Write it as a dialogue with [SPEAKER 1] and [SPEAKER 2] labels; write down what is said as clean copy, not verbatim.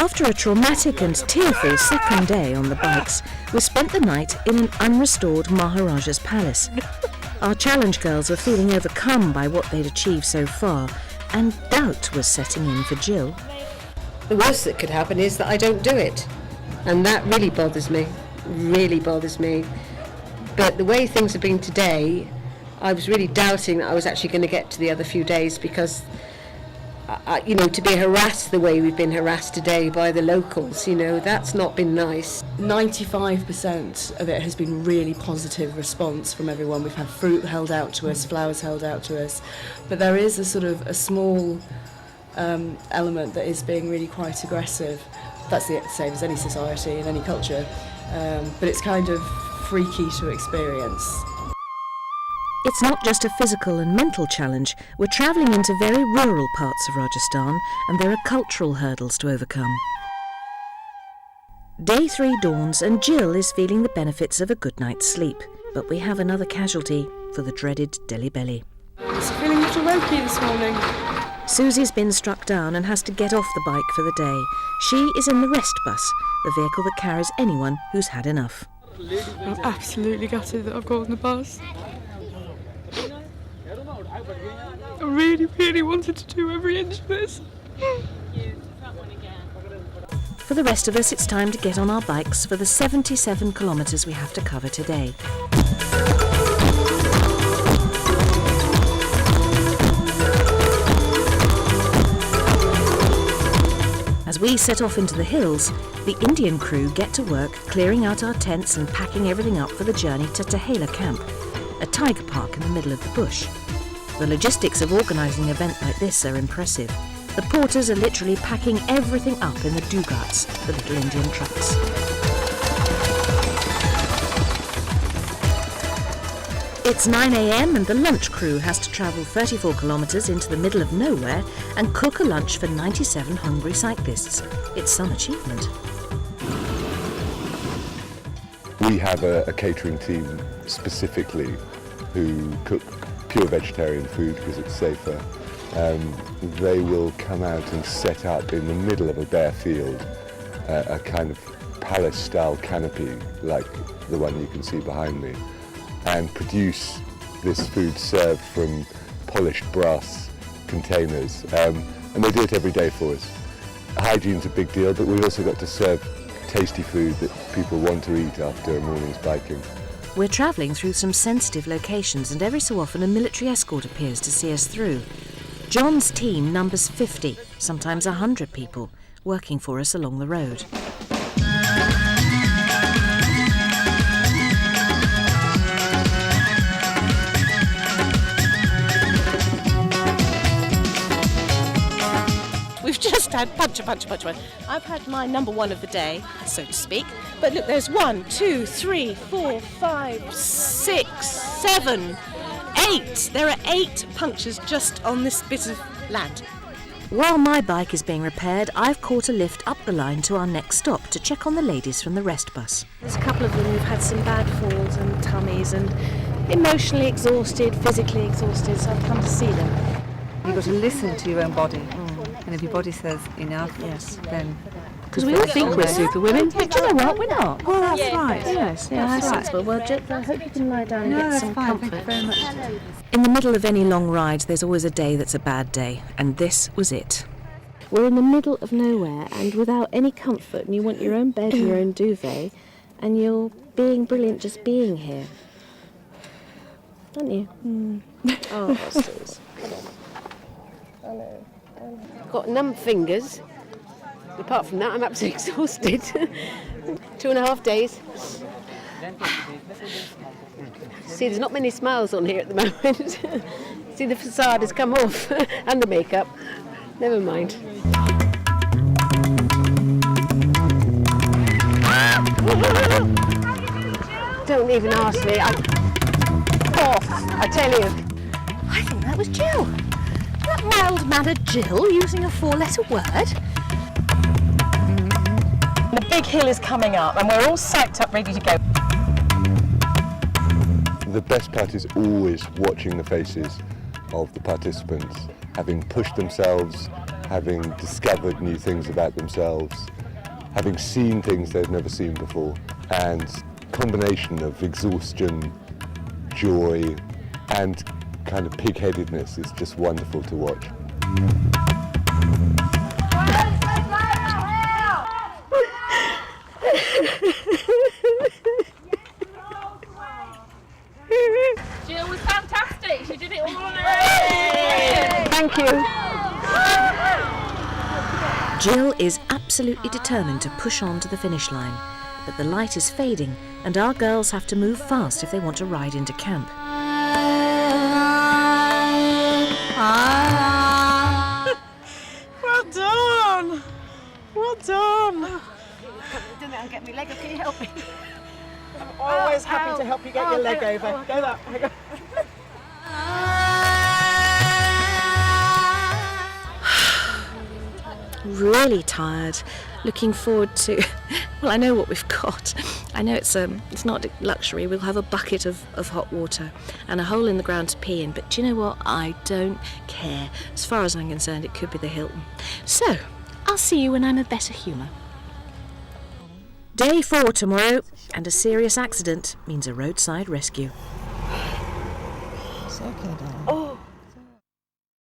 [SPEAKER 1] After a traumatic and tearful second day on the bikes, we spent the night in an unrestored Maharaja's palace. Our challenge girls were feeling overcome by what they'd achieved so far, and doubt was setting in for Jill.
[SPEAKER 2] The worst that could happen is that I don't do it, and that really bothers me, But the way things have been today, I was really doubting that I was actually going to get to the other few days, because to be harassed the way we've been harassed today by the locals, that's not been nice.
[SPEAKER 3] 95% of it has been really positive response from everyone. We've had fruit held out to us, flowers held out to us, but there is a small element that is being really quite aggressive. That's the same as any society and any culture, but it's kind of freaky to experience.
[SPEAKER 1] It's not just a physical and mental challenge. We're travelling into very rural parts of Rajasthan, and there are cultural hurdles to overcome. Day 3 dawns and Jill is feeling the benefits of a good night's sleep, but we have another casualty for the dreaded Delhi belly.
[SPEAKER 3] It's feeling a little ropey this morning.
[SPEAKER 1] Susie's been struck down and has to get off the bike for the day. She is in the rest bus, the vehicle that carries anyone who's had enough.
[SPEAKER 3] I'm absolutely gutted that I've got on the bus. I really, really wanted to do every inch of this.
[SPEAKER 1] For the rest of us, it's time to get on our bikes for the 77 kilometres we have to cover today. As we set off into the hills, the Indian crew get to work clearing out our tents and packing everything up for the journey to Tahela Camp, a tiger park in the middle of the bush. The logistics of organising an event like this are impressive. The porters are literally packing everything up in the dugats, the little Indian trucks. It's 9 a.m. and the lunch crew has to travel 34 kilometres into the middle of nowhere and cook a lunch for 97 hungry cyclists. It's some achievement.
[SPEAKER 4] We have a catering team specifically who cook pure vegetarian food because it's safer. They will come out and set up in the middle of a bare field a kind of palace-style canopy like the one you can see behind me, and produce this food served from polished brass containers. And they do it every day for us. Hygiene's a big deal, but we've also got to serve tasty food that people want to eat after a morning's biking.
[SPEAKER 1] We're travelling through some sensitive locations, and every so often a military escort appears to see us through. John's team numbers 50, sometimes 100 people, working for us along the road.
[SPEAKER 5] We've just had punch. I've had my number one of the day, so to speak. But look, there's 1, 2, 3, 4, 5, 6, 7, 8. There are 8 punctures just on this bit of land.
[SPEAKER 1] While my bike is being repaired, I've caught a lift up the line to our next stop to check on the ladies from the rest bus.
[SPEAKER 5] There's a couple of them who've had some bad falls and tummies and emotionally exhausted, physically exhausted, so I've come to see them.
[SPEAKER 6] You've got to listen to your own body. And if your body says enough,
[SPEAKER 1] yes,
[SPEAKER 6] then...
[SPEAKER 1] Because we all think we're superwomen, but do you know what? We're not.
[SPEAKER 6] Well, that's right.
[SPEAKER 1] Yes, that's
[SPEAKER 6] right.
[SPEAKER 1] sensible. Well, I hope you can lie down and get some comfort.
[SPEAKER 6] Thank you very much.
[SPEAKER 1] In the middle of any long ride, there's always a day that's a bad day, and this was it. We're in the middle of nowhere and without any comfort, and you want your own bed and your own duvet, and you're being brilliant just being here. Aren't you? Oh, Steve.
[SPEAKER 2] I know. I've got numb fingers. Apart from that, I'm absolutely exhausted. 2.5 days. See, there's not many smiles on here at the moment. See, the facade has come off and the makeup. Never mind. Don't even ask me. I'm off, I tell you.
[SPEAKER 5] I think that was Jill. That mild-mannered Jill using a 4-letter word.
[SPEAKER 7] The big hill is coming up and we're all psyched up, ready to go.
[SPEAKER 4] The best part is always watching the faces of the participants having pushed themselves, having discovered new things about themselves, having seen things they've never seen before, and combination of exhaustion, joy, and kind of pig-headedness is just wonderful to watch.
[SPEAKER 8] Jill was fantastic. She did it all on her own.
[SPEAKER 7] Thank you.
[SPEAKER 1] Jill is absolutely determined to push on to the finish line, but the light is fading and our girls have to move fast if they want to ride into camp.
[SPEAKER 7] Well done. Well done.
[SPEAKER 5] Didn't it get me leg up? Can you help me?
[SPEAKER 7] I'm always happy to help you get your leg over. Go that way.
[SPEAKER 1] Really tired, looking forward to, well, I know what we've got. I know it's not luxury. We'll have a bucket of hot water and a hole in the ground to pee in, but do you know what? I don't care. As far as I'm concerned, it could be the Hilton. So, I'll see you when I'm a better humour. Day 4 tomorrow, and a serious accident means a roadside rescue.
[SPEAKER 6] It's okay, darling.
[SPEAKER 7] Oh,